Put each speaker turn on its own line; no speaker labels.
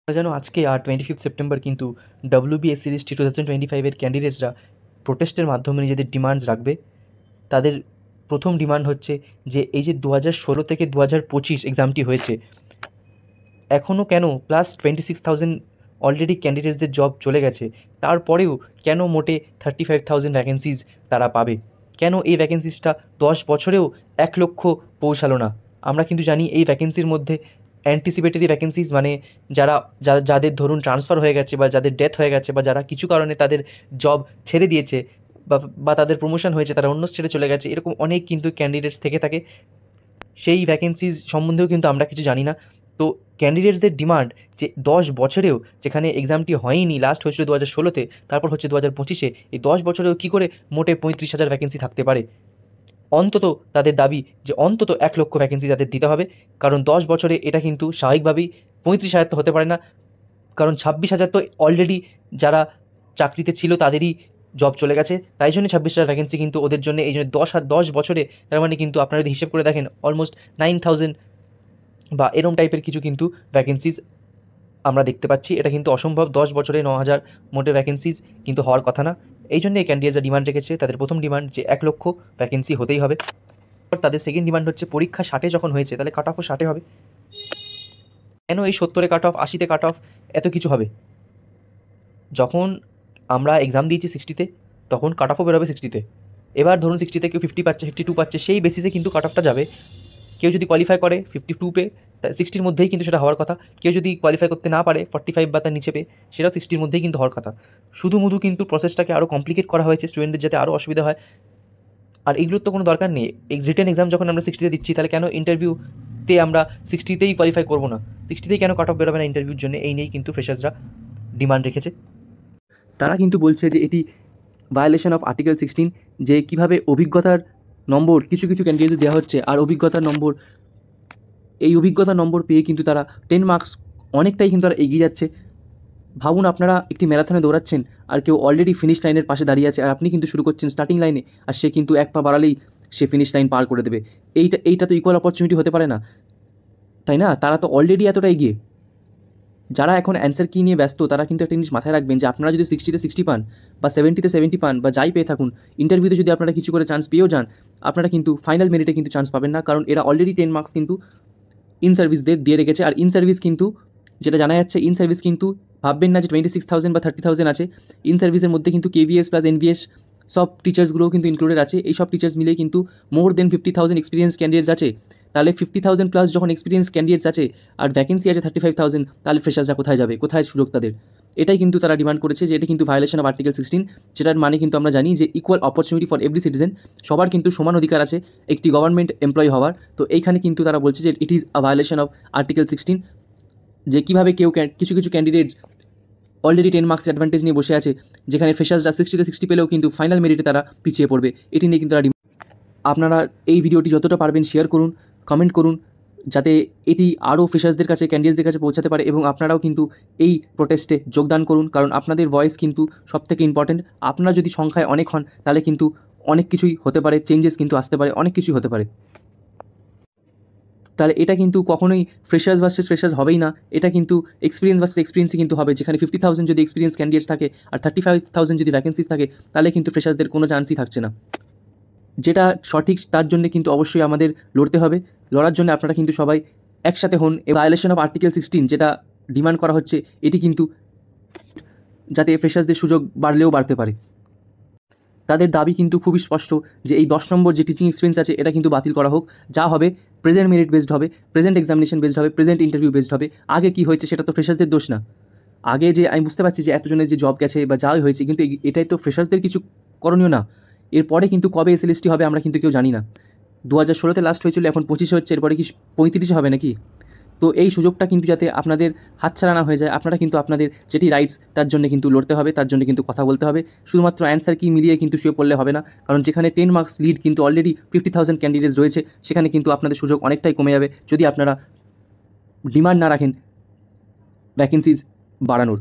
যেন আজকে আর 25 সেপ্টেম্বর কিন্তু WBSCST 2025-এর ক্যান্ডিডেটসরা প্রোটেস্টের মাধ্যমে নিজেদের ডিমান্ডস রাখবে। তাদের প্রথম ডিমান্ড হচ্ছে যে এই যে 2016 থেকে 2025 এক্সামটি হয়েছে, এখনও কেন প্লাস 26,000 অলরেডি ক্যান্ডিডেটসদের জব চলে গেছে, তারপরেও কেন মোটে 35,000 ভ্যাকেন্সিজ তারা পাবে? কেন এই ভ্যাকেন্সিসটা 10 বছরেও 1 লক্ষ পৌঁছালো না? আমরা কিন্তু জানি এই ভ্যাকেন্সির মধ্যে অ্যান্টিসিপেটরি ভ্যাকেন্সিজ মানে যাদের ধরুন ট্রান্সফার হয়ে গেছে বা যাদের ডেথ হয়ে গেছে বা যারা কিছু কারণে তাদের জব ছেড়ে দিয়েছে বা তাদের প্রমোশন হয়েছে, তারা অন্য স্টেটে চলে গেছে, এরকম অনেক কিন্তু ক্যান্ডিডেটস থেকে থাকে। সেই ভ্যাকেন্সিজ সম্বন্ধেও কিন্তু আমরা কিছু জানি না। তো ক্যান্ডিডেটসদের ডিমান্ড যে 10 বছরেও, যেখানে এক্সামটি হয়নি, লাস্ট হয়েছিল 2016-তে, তারপর হচ্ছে 2025-এ, এই 10 বছরেও কী করে মোটে 35,000 ভ্যাকেন্সি থাকতে পারে? অন্তত তাদের দাবি যে অন্তত 1 লক্ষ ভ্যাকেন্সি তাদের দিতে হবে, কারণ 10 বছরে এটা কিন্তু স্বাভাবিকভাবেই 35,000 তো হতে পারে না, কারণ 26,000 তো অলরেডি যারা চাকরিতে ছিল তাদেরই জব চলে গেছে, তাই জন্য 26,000 ভ্যাকেন্সি কিন্তু ওদের জন্য। এই জন্য 10 বছরে, তার মানে কিন্তু আপনারা যদি হিসেব করে দেখেন, অলমোস্ট 9,000 বা এরম টাইপের কিছু কিন্তু ভ্যাকেন্সিজ আমরা দেখতে পাচ্ছি। এটা কিন্তু অসম্ভব, 10 বছরে 9,000 মোটে ভ্যাকেন্সিজ কিন্তু হওয়ার কথা না। এই জন্য এই ক্যান্ডিডেটসরা ডিমান্ড রেখেছে, তাদের প্রথম ডিমান্ড যে 1 লক্ষ ভ্যাকেন্সি হতেই হবে। তাদের সেকেন্ড ডিমান্ড হচ্ছে পরীক্ষা 60-এ যখন হয়েছে, তাহলে কাট অফও 60-এ হবে। কেন এই 70-এ কাট অফ, 80-তে কাট অফ, এত কিছু হবে? যখন আমরা এক্সাম দিয়েছি 60-তে, তখন কাট অফও বেরোবে 60-তে। এবার ধরুন 60-তে কেউ 50 পাচ্ছে, 52 পাচ্ছে, সেই বেসিসে কিন্তু কাট অফটা যাবে। কেউ যদি কোয়ালিফাই করে 52 পেয়ে, তা 60-র মধ্যেই কিন্তু সেটা হওয়ার কথা। কেউ যদি কোয়ালিফাই করতে না পারে 45 বা তার নিচে পেয়ে, সেটাও 60-র মধ্যেই কিন্তু হওয়ার কথা। শুধু কিন্তু প্রসেসটাকে আরও কমপ্লিকেট করা হয়েছে স্টুডেন্টদের, যাতে আরও অসুবিধা হয়। আর এগুলোর তো কোনো দরকার নেই। রিটেন এক্সাম যখন আমরা 60-তে দিচ্ছি, তাহলে কেন ইন্টারভিউতে আমরা 60-তেই কোয়ালিফাই করবো না? 60-তেই কেন কাট অফ বেরোবে না ইন্টারভিউর জন্য? এই নিয়েই কিন্তু ফ্রেশার্সরা ডিমান্ড রেখেছে। তারা কিন্তু বলছে যে এটি ভায়োলেশন অফ আর্টিকেল 16, যে কীভাবে অভিজ্ঞতার নম্বর কিছু ক্যান্ডিডেটদের দেওয়া হচ্ছে, আর এই অভিজ্ঞতার নম্বর পেয়ে কিন্তু তারা 10 মার্কস অনেকটাই কিন্তু তারা এগিয়ে যাচ্ছে। ভাবুন, আপনারা একটি ম্যারাথনে দৌড়াচ্ছেন, আর কেউ অলরেডি ফিনিশ লাইনের পাশে দাঁড়িয়ে আছে, আর আপনি কিন্তু শুরু করছেন স্টার্টিং লাইনে, আর সে কিন্তু 1 পা বাড়ালেই সে ফিনিশ লাইন পার করে দেবে। এইটা তো ইকুয়াল অপরচুনিটি হতে পারে না, তাই না? তারা তো অলরেডি এতটা এগিয়ে। যারা এখন অ্যান্সার কী নিয়ে ব্যস্ত, তারা কিন্তু একটা জিনিস মাথায় রাখবেন যে আপনারা যদি 60-তে 60 পান বা 70-তে 70 পান বা যাই পেয়ে থাকুন, ইন্টারভিউতে যদি আপনারা কিছু করে চান্স পেয়েও যান, আপনারা কিন্তু ফাইনাল মেরিটে কিন্তু চান্স পাবেন না, কারণ এরা অলরেডি 10 মার্কস কিন্তু ইন সার্ভিসদের দিয়ে রেখেছে। আর ইন সার্ভিস কিন্তু, যেটা জানা যাচ্ছে, ইন সার্ভিস কিন্তু ভাববেন না যে 26,000 বা 30,000 আছে। ইন সার্ভিসের মধ্যে কিন্তু KVS প্লাস NVS সব টিচার্সগুলোও কিন্তু ইনক্লুডেড আছে। এই সব টিচার্স মিলে কিন্তু মোর দেন 50,000 এক্সপিরিয়েন্স ক্যান্ডিডেটস আছে। তাহলে 50,000 প্লাস যখন এক্সপিরিয়েন্স ক্যান্ডিডেটস আছে আর ভ্যাকেন্সি আছে 35,000, তাহলে ফ্রেশার্সরা কোথায় যাবে? কোথায় সুযোগ তাদের? এটাই কিন্তু তারা ডিমান্ড করেছে যে এটা কিন্তু ভায়োলেশন অফ আর্টিকেল 16, যেটার মানে কিন্তু আমরা জানি যে equal opportunity for every citizen, সবার কিন্তু সমান অধিকার আছে একটি গভর্নমেন্ট এমপ্লয়ি হওয়ার। তো এইখানে কিন্তু তারা বলছে যে it is a violation of article 16, যে কীভাবে কেউ কিছু ক্যান্ডিডেটস অলরেডি 10 মার্কস অ্যাডভান্টেজ নিয়ে বসে আছে, যেখানে ফ্রেশার্সরা 60-তে 60 পেলেও কিন্তু ফাইনাল মেরিটে তারা পিছিয়ে পড়বে। এটি নিয়ে কিন্তু তারা আপনারা এই ভিডিওটি যতটা পারবেন শেয়ার করুন, কমেন্ট করুন, যাতে এটি আরও ফ্রেশার্সদের কাছে, ক্যান্ডিডেটসদের কাছে পৌঁছাতে পারে, এবং আপনারাও কিন্তু এই প্রোটেস্টে যোগদান করুন, কারণ আপনাদের ভয়েস কিন্তু সবথেকে ইম্পর্টেন্ট। আপনারা যদি সংখ্যায় অনেক হন, তাহলে কিন্তু অনেক কিছুই হতে পারে, চেঞ্জেস কিন্তু আসতে পারে, অনেক কিছুই হতে পারে। তাহলে এটা কিন্তু কখনোই ফ্রেশার্স ভার্সেস ফ্রেশার্স হবেই না, এটা কিন্তু এক্সপিরিয়েন্স ভার্সেস এক্সপিরিয়েন্সই কিন্তু হবে, যেখানে 50,000 যদি এক্সপিরিয়েন্স ক্যান্ডিডেটস থাকে আর 35,000 যদি ভ্যাকেন্সিস থাকে, তাহলে কিন্তু ফ্রেশার্সদের কোনো চান্সই থাকছে না। যেটা সঠিক, তার জন্য কিন্তু অবশ্যই আমাদের লড়তে হবে। লড়ার জন্য আপনারা কিন্তু সবাই একসাথে হন। ভায়োলেশন অফ আর্টিকেল 16 যেটা ডিমান্ড করা হচ্ছে, এটি কিন্তু যাতে ফ্রেশার্সদের সুযোগ বাড়লেও বাড়তে পারে। তাদের দাবি কিন্তু খুবই স্পষ্ট যে এই 10 নম্বর যে টিচিং এক্সপিরিয়েন্স আছে, এটা কিন্তু বাতিল করা হোক। যা হবে প্রেজেন্ট মেরিট বেসড হবে, প্রেজেন্ট এক্সামিনেশন বেসড হবে, প্রেজেন্ট ইন্টারভিউ বেসড হবে। আগে কি হয়েছে সেটা তো ফ্রেশার্সদের দোষ না। আগে যে আমি বুঝতে পারছি যে এতজনের যে জব গেছে বা যাই হয়েছে, কিন্তু এটাই তো ফ্রেশার্সদের কিছু করণীয় না। এরপরে কিন্তু কবে SLST হবে আমরা কিন্তু কেউ জানি না। 2016-তে লাস্ট হয়েছিল, এখন 25-এ হচ্ছে, এরপরে কি 35-এ হবে নাকি? তো এই সুযোগটা কিন্তু যাতে আপনাদের হাতছাড়া না হয়ে যায়, আপনারা কিন্তু আপনাদের যেটি রাইটস, তার জন্য কিন্তু লড়তে হবে, তার জন্য কিন্তু কথা বলতে হবে। শুধুমাত্র অ্যান্সার কি মিলিয়ে কিন্তু শুয়ে পড়লে হবে না, কারণ যেখানে 10 মার্কস লিড কিন্তু অলরেডি 50,000 ক্যান্ডিডেটস রয়েছে, সেখানে কিন্তু আপনাদের সুযোগ অনেকটাই কমে যাবে যদি আপনারা ডিমান্ড না রাখেন ভ্যাকেন্সিজ বাড়ানোর।